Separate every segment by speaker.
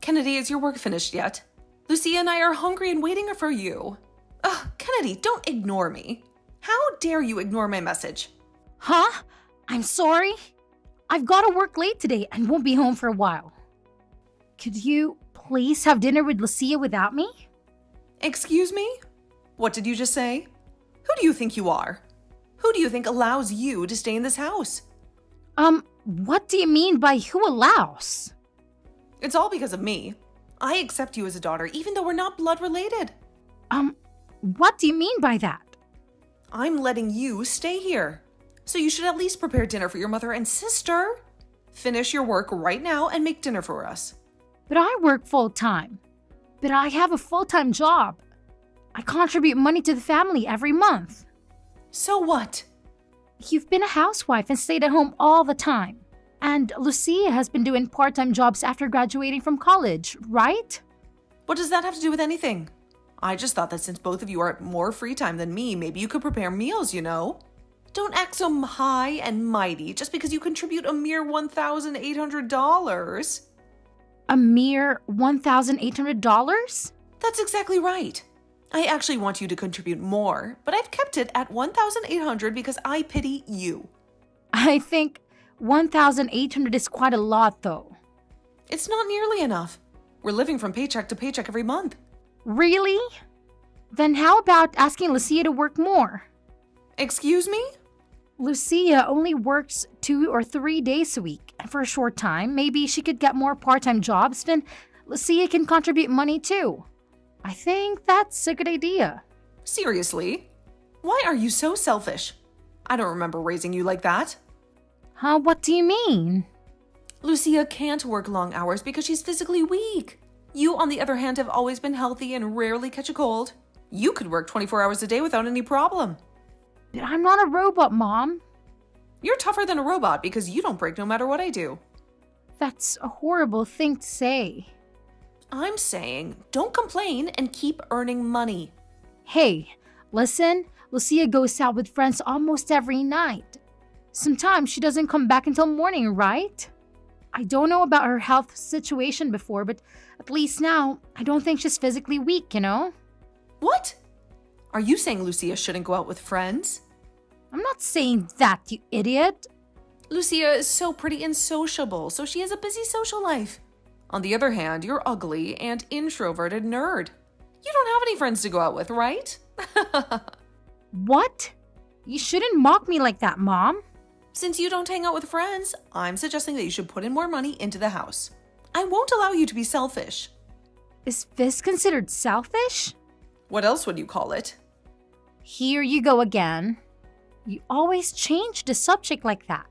Speaker 1: Kennedy, is your work finished yet? Lucia and I are hungry and waiting for you. Ugh, Kennedy, don't ignore me. How dare you ignore my message?
Speaker 2: Huh? I'm sorry. I've got to work late today and won't be home for a while. Could you please have dinner with Lucia without me?
Speaker 1: Excuse me? What did you just say? Who do you think you are? Who do you think allows you to stay in this house?
Speaker 2: What do you mean by who allows?
Speaker 1: It's all because of me. I accept you as a daughter even though we're not blood related.
Speaker 2: What do you mean by that?
Speaker 1: I'm letting you stay here. So you should at least prepare dinner for your mother and sister. Finish your work right now and make dinner for us.
Speaker 2: But I work full-time. But I have a full-time job. I contribute money to the family every month.
Speaker 1: So what?
Speaker 2: You've been a housewife and stayed at home all the time. And Lucia has been doing part-time jobs after graduating from college, right?
Speaker 1: What does that have to do with anything? I just thought that since both of you are at more free time than me, maybe you could prepare meals, you know? Don't act so high and mighty just because you contribute a mere $1,800.
Speaker 2: A mere $1,800?
Speaker 1: That's exactly right. I actually want you to contribute more, but I've kept it at $1,800 because I pity you.
Speaker 2: I think $1,800 is quite a lot, though.
Speaker 1: It's not nearly enough. We're living from paycheck to paycheck every month.
Speaker 2: Really? Then how about asking Lucia to work more?
Speaker 1: Excuse me?
Speaker 2: Lucia only works 2 or 3 days a week, and for a short time, maybe she could get more part-time jobs, then Lucia can contribute money too. I think that's a good idea.
Speaker 1: Seriously? Why are you so selfish? I don't remember raising you like that.
Speaker 2: What do you mean?
Speaker 1: Lucia can't work long hours because she's physically weak. You, on the other hand, have always been healthy and rarely catch a cold. You could work 24 hours a day without any problem.
Speaker 2: But I'm not a robot, Mom.
Speaker 1: You're tougher than a robot because you don't break no matter what I do.
Speaker 2: That's a horrible thing to say.
Speaker 1: I'm saying don't complain and keep earning money.
Speaker 2: Hey, listen, Lucia goes out with friends almost every night. Sometimes she doesn't come back until morning, right? I don't know about her health situation before, but at least now, I don't think she's physically weak, you know?
Speaker 1: What? Are you saying Lucia shouldn't go out with friends?
Speaker 2: I'm not saying that, you idiot.
Speaker 1: Lucia is so pretty and sociable, so she has a busy social life. On the other hand, you're ugly and introverted nerd. You don't have any friends to go out with, right?
Speaker 2: What? You shouldn't mock me like that, Mom.
Speaker 1: Since you don't hang out with friends, I'm suggesting that you should put in more money into the house. I won't allow you to be selfish.
Speaker 2: Is this considered selfish?
Speaker 1: What else would you call it?
Speaker 2: Here you go again. You always change the subject like that.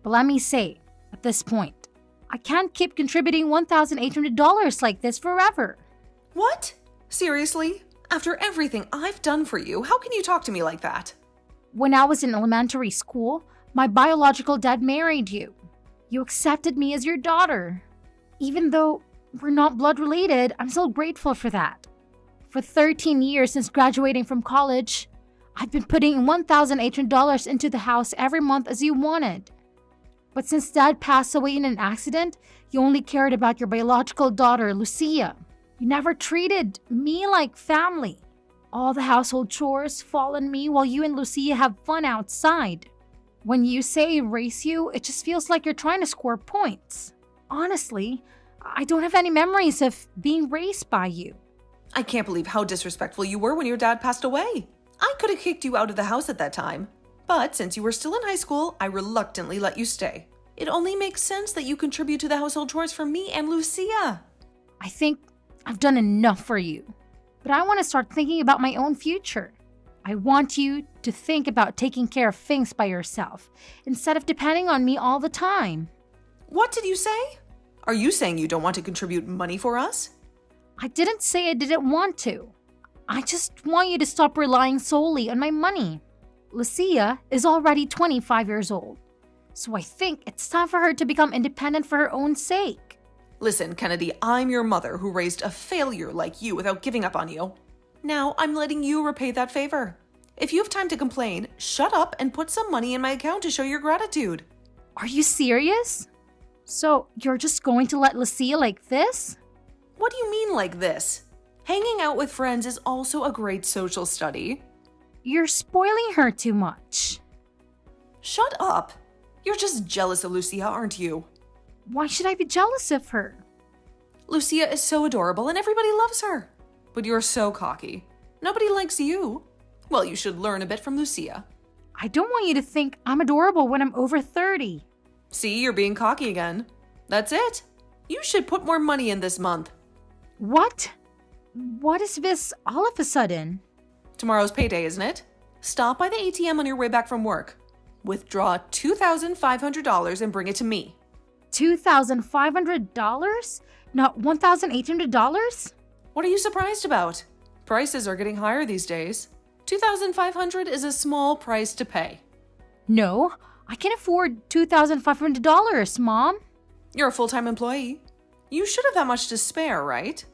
Speaker 2: But let me say, at this point, I can't keep contributing $1,800 like this forever.
Speaker 1: What? Seriously? After everything I've done for you, how can you talk to me like that?
Speaker 2: When I was in elementary school, my biological dad married you. You accepted me as your daughter. Even though we're not blood related, I'm still grateful for that. For 13 years since graduating from college, I've been putting $1,800 into the house every month as you wanted. But since Dad passed away in an accident, you only cared about your biological daughter, Lucia. You never treated me like family. All the household chores fall on me while you and Lucia have fun outside. When you say raise you, it just feels like you're trying to score points. Honestly, I don't have any memories of being raised by you.
Speaker 1: I can't believe how disrespectful you were when your dad passed away. I could have kicked you out of the house at that time. But since you were still in high school, I reluctantly let you stay. It only makes sense that you contribute to the household chores for me and Lucia.
Speaker 2: I think I've done enough for you. But I want to start thinking about my own future. I want you to think about taking care of things by yourself instead of depending on me all the time.
Speaker 1: What did you say? Are you saying you don't want to contribute money for us?
Speaker 2: I didn't say I didn't want to. I just want you to stop relying solely on my money. Lucia is already 25 years old, so I think it's time for her to become independent for her own sake.
Speaker 1: Listen, Kennedy, I'm your mother who raised a failure like you without giving up on you. Now I'm letting you repay that favor. If you have time to complain, shut up and put some money in my account to show your gratitude.
Speaker 2: Are you serious? So you're just going to let Lucia like this?
Speaker 1: What do you mean like this? Hanging out with friends is also a great social study.
Speaker 2: You're spoiling her too much.
Speaker 1: Shut up. You're just jealous of Lucia, aren't you?
Speaker 2: Why should I be jealous of her?
Speaker 1: Lucia is so adorable and everybody loves her. But you're so cocky. Nobody likes you. Well, you should learn a bit from Lucia.
Speaker 2: I don't want you to think I'm adorable when I'm over 30.
Speaker 1: See, you're being cocky again. That's it. You should put more money in this month.
Speaker 2: What? What is this all of a sudden?
Speaker 1: Tomorrow's payday, isn't it? Stop by the ATM on your way back from work. Withdraw $2,500 and bring it to me.
Speaker 2: $2,500? Not $1,800?
Speaker 1: What are you surprised about? Prices are getting higher these days. $2,500 is a small price to pay.
Speaker 2: No, I can afford $2,500, Mom.
Speaker 1: You're a full-time employee. You should have that much to spare, right?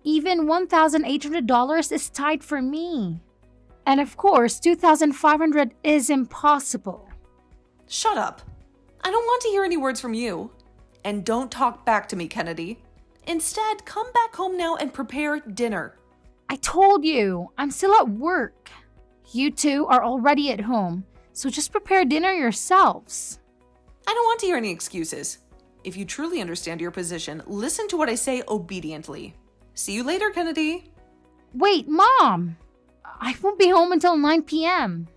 Speaker 2: Even $1,800 is tight for me. And of course, $2,500 is impossible.
Speaker 1: Shut up. I don't want to hear any words from you. And don't talk back to me, Kennedy. Instead, come back home now and prepare dinner.
Speaker 2: I told you, I'm still at work. You two are already at home, so just prepare dinner yourselves.
Speaker 1: I don't want to hear any excuses. If you truly understand your position, listen to what I say obediently. See you later, Kennedy.
Speaker 2: Wait, Mom! I won't be home until 9 p.m.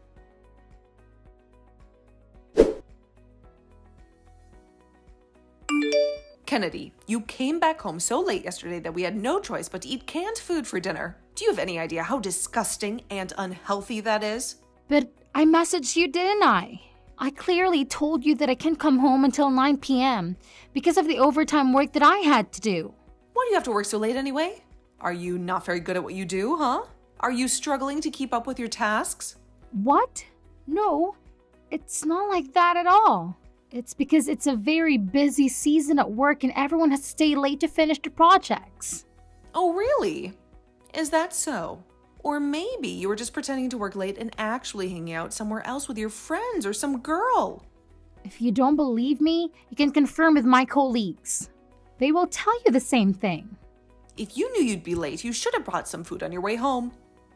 Speaker 1: Kennedy, you came back home so late yesterday that we had no choice but to eat canned food for dinner. Do you have any idea how disgusting and unhealthy that is?
Speaker 2: But I messaged you, didn't I? I clearly told you that I can't come home until 9 p.m. because of the overtime work that I had to do.
Speaker 1: Why do you have to work so late anyway? Are you not very good at what you do, huh? Are you struggling to keep up with your tasks?
Speaker 2: What? No, it's not like that at all. It's because it's a very busy season at work and everyone has to stay late to finish the projects.
Speaker 1: Oh, really? Is that so? Or maybe you were just pretending to work late and actually hanging out somewhere else with your friends or some girl.
Speaker 2: If you don't believe me, you can confirm with my colleagues. They will tell you the same thing.
Speaker 1: If you knew you'd be late, you should have brought some food on your way home.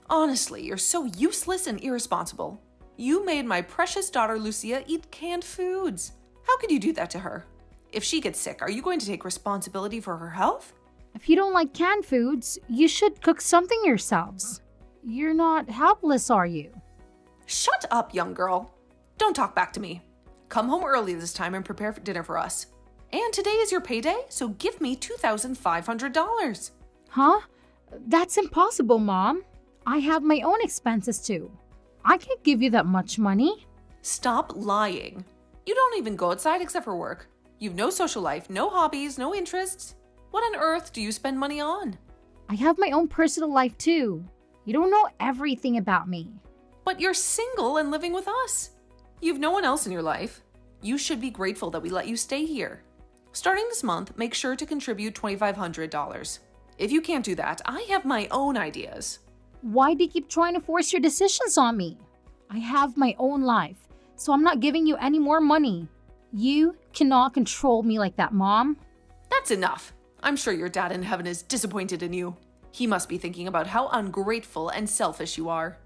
Speaker 1: Honestly, you're so useless and irresponsible. You made my precious daughter Lucia eat canned foods. How could you do that to her? If she gets sick, are you going to take responsibility for her health?
Speaker 2: If you don't like canned foods, you should cook something yourselves. You're not helpless, are you?
Speaker 1: Shut up, young girl. Don't talk back to me. Come home early this time and prepare for dinner for us. And today is your payday, so give me $2,500.
Speaker 2: Huh? That's impossible, Mom. I have my own expenses too. I can't give you that much money.
Speaker 1: Stop lying. You don't even go outside except for work. You've no social life, no hobbies, no interests. What on earth do you spend money on?
Speaker 2: I have my own personal life too. You don't know everything about me.
Speaker 1: But you're single and living with us. You've no one else in your life. You should be grateful that we let you stay here. Starting this month, make sure to contribute $2,500. If you can't do that, I have my own ideas.
Speaker 2: Why do you keep trying to force your decisions on me? I have my own life, so I'm not giving you any more money. You cannot control me like that, Mom.
Speaker 1: That's enough. I'm sure your dad in heaven is disappointed in you. He must be thinking about how ungrateful and selfish you are.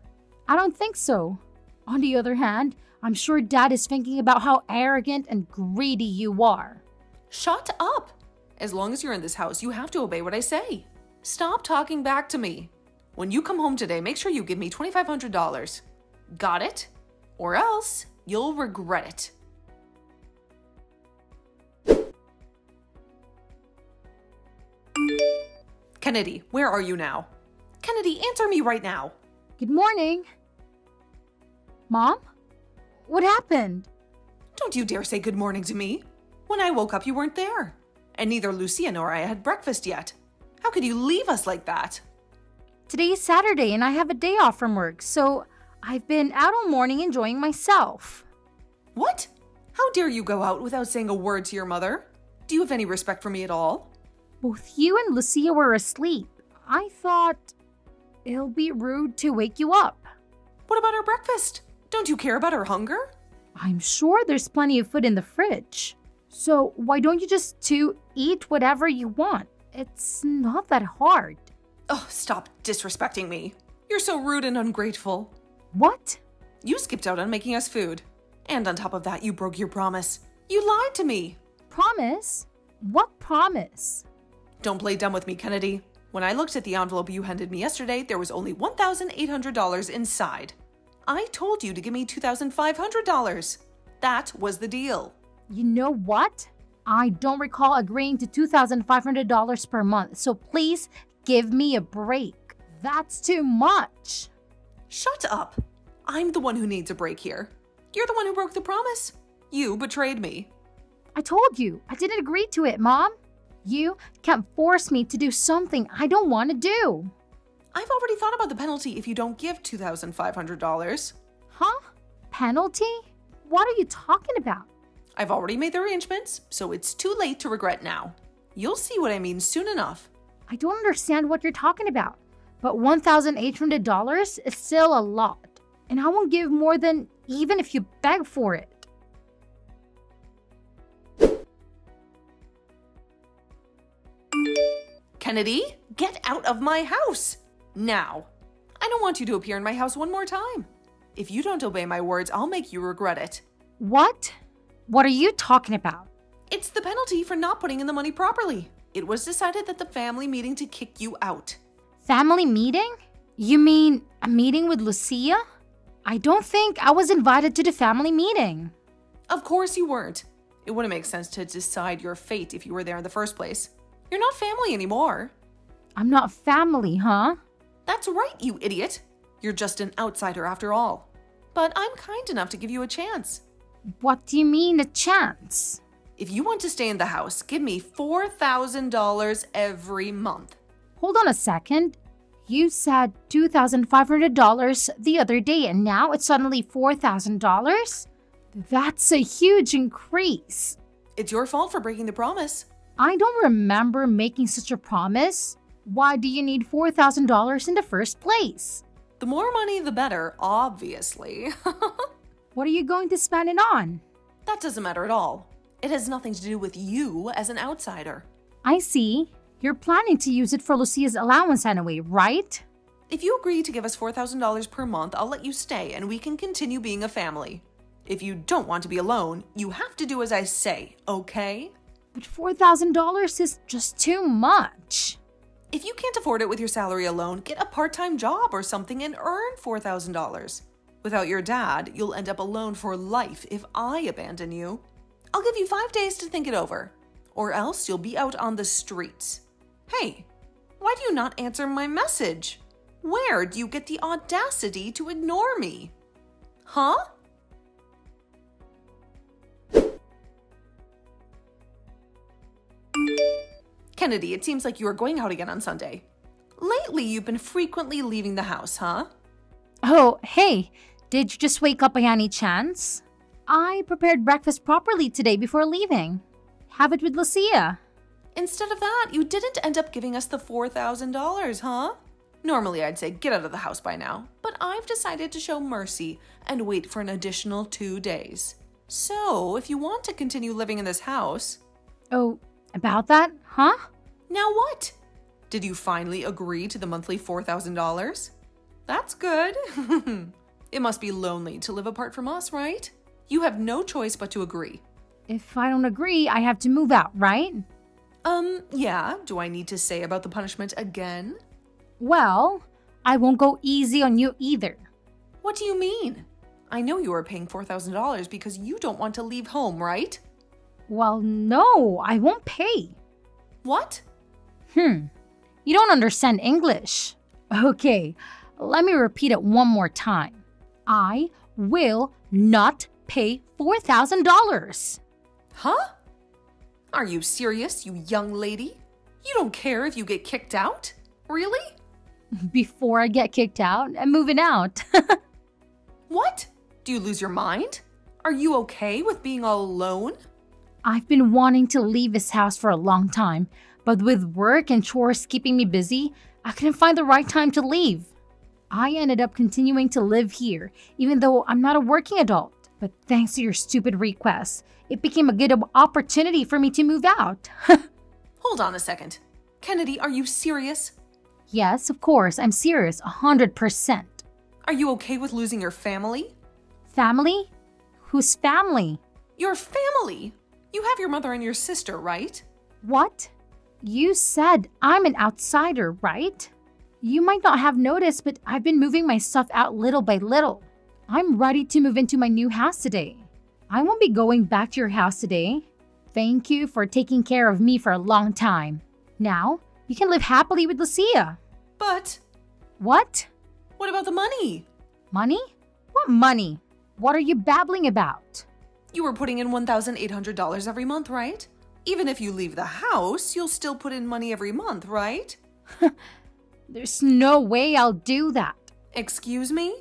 Speaker 2: I don't think so. On the other hand, I'm sure Dad is thinking about how arrogant and greedy you are.
Speaker 1: Shut up! As long as you're in this house, you have to obey what I say. Stop talking back to me. When you come home today, make sure you give me $2,500. Got it? Or else you'll regret it. Kennedy, where are you now? Kennedy, answer me right now.
Speaker 2: Good morning. Mom? What happened?
Speaker 1: Don't you dare say good morning to me. When I woke up, you weren't there. And neither Lucia nor I had breakfast yet. How could you leave us like that?
Speaker 2: Today is Saturday and I have a day off from work, so I've been out all morning enjoying myself.
Speaker 1: What? How dare you go out without saying a word to your mother? Do you have any respect for me at all?
Speaker 2: Both you and Lucia were asleep. I thought it'll be rude to wake you up.
Speaker 1: What about her breakfast? Don't you care about her hunger?
Speaker 2: I'm sure there's plenty of food in the fridge. So why don't you just two eat whatever you want? It's not that hard.
Speaker 1: Oh, stop disrespecting me. You're so rude and ungrateful.
Speaker 2: What?
Speaker 1: You skipped out on making us food. And on top of that, you broke your promise. You lied to me.
Speaker 2: Promise? What promise?
Speaker 1: Don't play dumb with me, Kennedy. When I looked at the envelope you handed me yesterday, there was only $1,800 inside. I told you to give me $2,500. That was the deal.
Speaker 2: You know what? I don't recall agreeing to $2,500 per month, so please give me a break. That's too much.
Speaker 1: Shut up. I'm the one who needs a break here. You're the one who broke the promise. You betrayed me.
Speaker 2: I told you, I didn't agree to it, Mom. You can't force me to do something I don't want to do.
Speaker 1: I've already thought about the penalty if you don't give $2,500.
Speaker 2: Huh? Penalty? What are you talking about?
Speaker 1: I've already made the arrangements, so it's too late to regret now. You'll see what I mean soon enough.
Speaker 2: I don't understand what you're talking about, but $1,800 is still a lot, and I won't give more than even if you beg for it.
Speaker 1: Kennedy, get out of my house! Now. I don't want you to appear in my house one more time. If you don't obey my words, I'll make you regret it.
Speaker 2: What? What are you talking about?
Speaker 1: It's the penalty for not putting in the money properly. It was decided at the family meeting to kick you out.
Speaker 2: Family meeting? You mean a meeting with Lucia? I don't think I was invited to the family meeting.
Speaker 1: Of course you weren't. It wouldn't make sense to decide your fate if you were there in the first place. You're not family anymore.
Speaker 2: I'm not family, huh?
Speaker 1: That's right, you idiot. You're just an outsider after all. But I'm kind enough to give you a chance.
Speaker 2: What do you mean, a chance?
Speaker 1: If you want to stay in the house, give me $4,000 every month.
Speaker 2: Hold on a second. You said $2,500 the other day, and now it's suddenly $4,000? That's a huge increase.
Speaker 1: It's your fault for breaking the promise.
Speaker 2: I don't remember making such a promise. Why do you need $4,000 in the first place?
Speaker 1: The more money, the better, obviously.
Speaker 2: What are you going to spend it on?
Speaker 1: That doesn't matter at all. It has nothing to do with you as an outsider.
Speaker 2: I see. You're planning to use it for Lucia's allowance anyway, right?
Speaker 1: If you agree to give us $4,000 per month, I'll let you stay and we can continue being a family. If you don't want to be alone, you have to do as I say, okay?
Speaker 2: But $4,000 is just too much.
Speaker 1: If you can't afford it with your salary alone, get a part-time job or something and earn $4,000. Without your dad, you'll end up alone for life if I abandon you. I'll give you 5 days to think it over, or else you'll be out on the streets. Hey, why do you not answer my message? Where do you get the audacity to ignore me? Huh? Kennedy, it seems like you are going out again on Sunday. Lately, you've been frequently leaving the house, huh?
Speaker 2: Oh, hey, did you just wake up by any chance? I prepared breakfast properly today before leaving. Have it with Lucia.
Speaker 1: Instead of that, you didn't end up giving us the $4,000, huh? Normally, I'd say get out of the house by now, but I've decided to show mercy and wait for an additional 2 days. So, if you want to continue living in this house...
Speaker 2: Oh, about that, huh?
Speaker 1: Now what? Did you finally agree to the monthly $4,000? That's good. It must be lonely to live apart from us, right? You have no choice but to agree.
Speaker 2: If I don't agree, I have to move out, right?
Speaker 1: Yeah. Do I need to say about the punishment again?
Speaker 2: Well, I won't go easy on you either.
Speaker 1: What do you mean? I know you are paying $4,000 because you don't want to leave home, right?
Speaker 2: Well, no, I won't pay.
Speaker 1: What?
Speaker 2: You don't understand English. Okay, let me repeat it one more time. I will not pay $4,000.
Speaker 1: Huh? Are you serious, you young lady? You don't care if you get kicked out? Really?
Speaker 2: Before I get kicked out, I'm moving out.
Speaker 1: What? Do you lose your mind? Are you okay with being all alone?
Speaker 2: I've been wanting to leave this house for a long time, but with work and chores keeping me busy, I couldn't find the right time to leave. I ended up continuing to live here, even though I'm not a working adult. But thanks to your stupid request, it became a good opportunity for me to move out.
Speaker 1: Hold on a second. Kennedy, are you serious?
Speaker 2: Yes, of course, I'm serious, 100%.
Speaker 1: Are you okay with losing your family?
Speaker 2: Family? Whose family?
Speaker 1: Your family! You have your mother and your sister, right?
Speaker 2: What? You said I'm an outsider, right? You might not have noticed, but I've been moving my stuff out little by little. I'm ready to move into my new house today. I won't be going back to your house today. Thank you for taking care of me for a long time. Now, you can live happily with Lucia.
Speaker 1: But
Speaker 2: What?
Speaker 1: what about the money?
Speaker 2: Money? What money? What are you babbling about?
Speaker 1: You were putting in $1,800 every month, right? Even if you leave the house, you'll still put in money every month, right?
Speaker 2: There's no way I'll do that.
Speaker 1: Excuse me?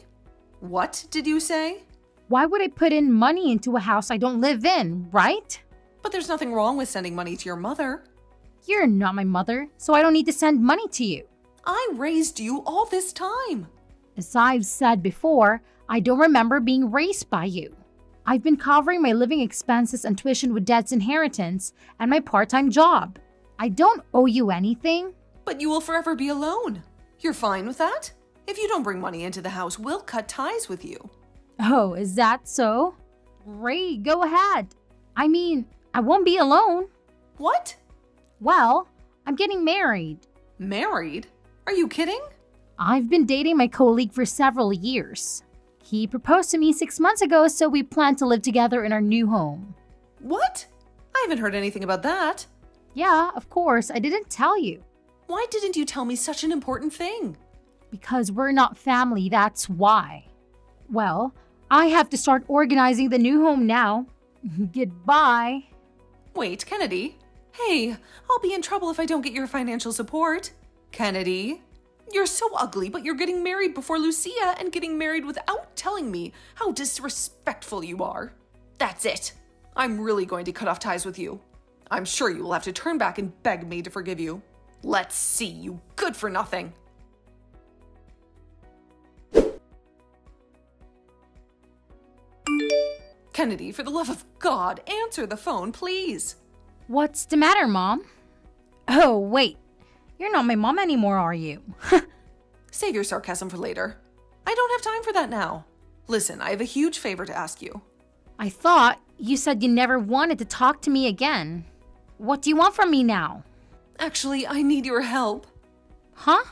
Speaker 1: What did you say?
Speaker 2: Why would I put in money into a house I don't live in, right?
Speaker 1: But there's nothing wrong with sending money to your mother.
Speaker 2: You're not my mother, so I don't need to send money to you.
Speaker 1: I raised you all this time.
Speaker 2: As I've said before, I don't remember being raised by you. I've been covering my living expenses and tuition with Dad's inheritance and my part-time job. I don't owe you anything.
Speaker 1: But you will forever be alone. You're fine with that? If you don't bring money into the house, we'll cut ties with you.
Speaker 2: Oh, is that so? Great, go ahead. I mean, I won't be alone.
Speaker 1: What?
Speaker 2: Well, I'm getting married.
Speaker 1: Married? Are you kidding?
Speaker 2: I've been dating my colleague for several years. He proposed to me 6 months ago, so we plan to live together in our new home.
Speaker 1: What? I haven't heard anything about that.
Speaker 2: Yeah, of course, I didn't tell you.
Speaker 1: Why didn't you tell me such an important thing?
Speaker 2: Because we're not family, that's why. Well, I have to start organizing the new home now. Goodbye.
Speaker 1: Wait, Kennedy. Hey, I'll be in trouble if I don't get your financial support. Kennedy, you're so ugly, but you're getting married before Lucia and getting married without telling me how disrespectful you are. That's it. I'm really going to cut off ties with you. I'm sure you will have to turn back and beg me to forgive you. Let's see, you good for nothing. Kennedy, for the love of God, answer the phone, please.
Speaker 2: What's the matter, Mom? Oh, wait. You're not my mom anymore, are you?
Speaker 1: Save your sarcasm for later. I don't have time for that now. Listen, I have a huge favor to ask you.
Speaker 2: I thought you said you never wanted to talk to me again. What do you want from me now?
Speaker 1: Actually, I need your help.
Speaker 2: Huh?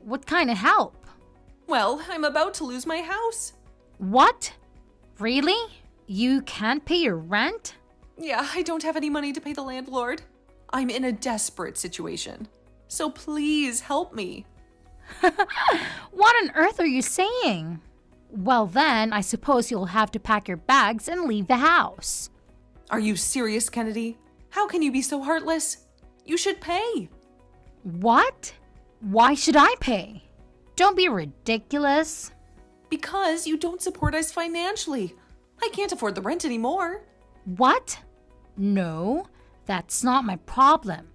Speaker 2: What kind of help?
Speaker 1: Well, I'm about to lose my house.
Speaker 2: What? Really? You can't pay your rent?
Speaker 1: Yeah, I don't have any money to pay the landlord. I'm in a desperate situation. So please help me.
Speaker 2: What on earth are you saying? Well then, I suppose you'll have to pack your bags and leave the house.
Speaker 1: Are you serious, Kennedy? How can you be so heartless? You should pay.
Speaker 2: What? Why should I pay? Don't be ridiculous.
Speaker 1: Because you don't support us financially. I can't afford the rent anymore.
Speaker 2: What? No, that's not my problem.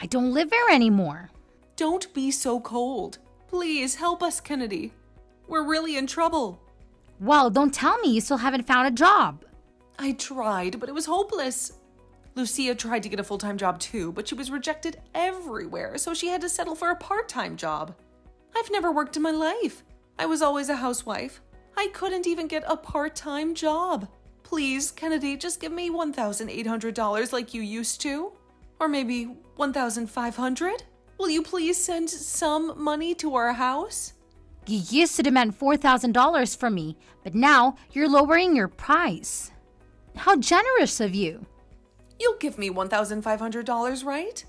Speaker 2: I don't live there anymore.
Speaker 1: Don't be so cold. Please help us, Kennedy. We're really in trouble.
Speaker 2: Well, don't tell me you still haven't found a job.
Speaker 1: I tried, but it was hopeless. Lucia tried to get a full-time job too, but she was rejected everywhere, so she had to settle for a part-time job. I've never worked in my life. I was always a housewife. I couldn't even get a part-time job. Please, Kennedy, just give me $1,800 like you used to. Or maybe $1,500? Will you please send some money to our house?
Speaker 2: You used to demand $4,000 from me, but now you're lowering your price. How generous of you.
Speaker 1: You'll give me $1,500, right?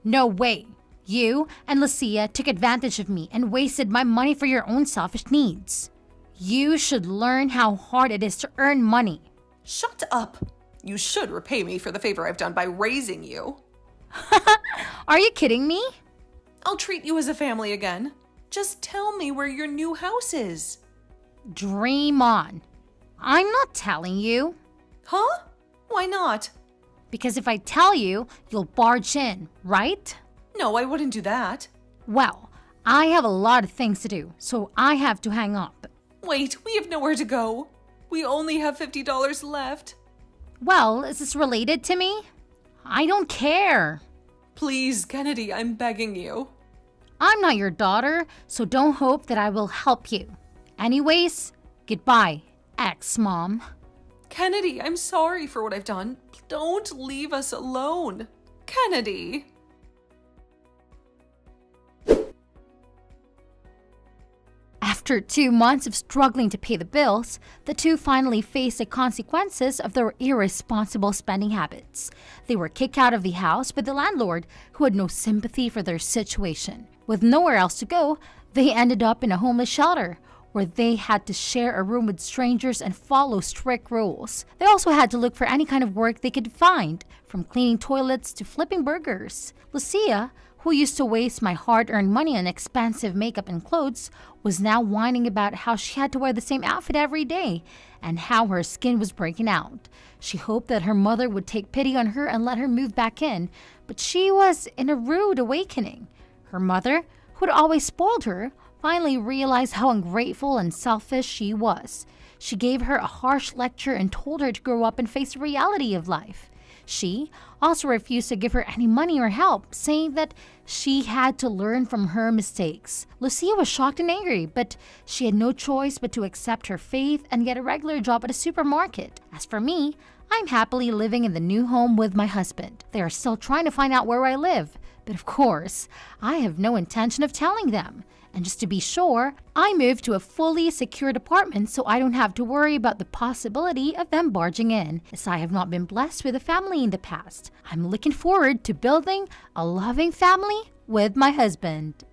Speaker 2: No way. You and Lucia took advantage of me and wasted my money for your own selfish needs. You should learn how hard it is to earn money.
Speaker 1: Shut up. You should repay me for the favor I've done by raising you.
Speaker 2: Are you kidding me?
Speaker 1: I'll treat you as a family again. Just tell me where your new house is.
Speaker 2: Dream on. I'm not telling you.
Speaker 1: Huh? Why not?
Speaker 2: Because if I tell you, you'll barge in, right?
Speaker 1: No, I wouldn't do that.
Speaker 2: Well, I have a lot of things to do, so I have to hang up.
Speaker 1: Wait, we have nowhere to go. We only have $50 left.
Speaker 2: Well, is this related to me? I don't care.
Speaker 1: Please, Kennedy, I'm begging you.
Speaker 2: I'm not your daughter, so don't hope that I will help you. Anyways, goodbye, ex-mom.
Speaker 1: Kennedy, I'm sorry for what I've done. Don't leave us alone. Kennedy.
Speaker 2: After 2 months of struggling to pay the bills, the two finally faced the consequences of their irresponsible spending habits. They were kicked out of the house by the landlord, who had no sympathy for their situation. With nowhere else to go, they ended up in a homeless shelter, where they had to share a room with strangers and follow strict rules. They also had to look for any kind of work they could find, from cleaning toilets to flipping burgers. Lucia, who used to waste my hard-earned money on expensive makeup and clothes, was now whining about how she had to wear the same outfit every day and how her skin was breaking out. She hoped that her mother would take pity on her and let her move back in, but she was in a rude awakening. Her mother, who had always spoiled her, finally realized how ungrateful and selfish she was. She gave her a harsh lecture and told her to grow up and face the reality of life. She also refused to give her any money or help, saying that she had to learn from her mistakes. Lucia was shocked and angry, but she had no choice but to accept her fate and get a regular job at a supermarket. As for me, I'm happily living in the new home with my husband. They are still trying to find out where I live, but of course, I have no intention of telling them. And just to be sure, I moved to a fully secured apartment so I don't have to worry about the possibility of them barging in, as I have not been blessed with a family in the past. I'm looking forward to building a loving family with my husband.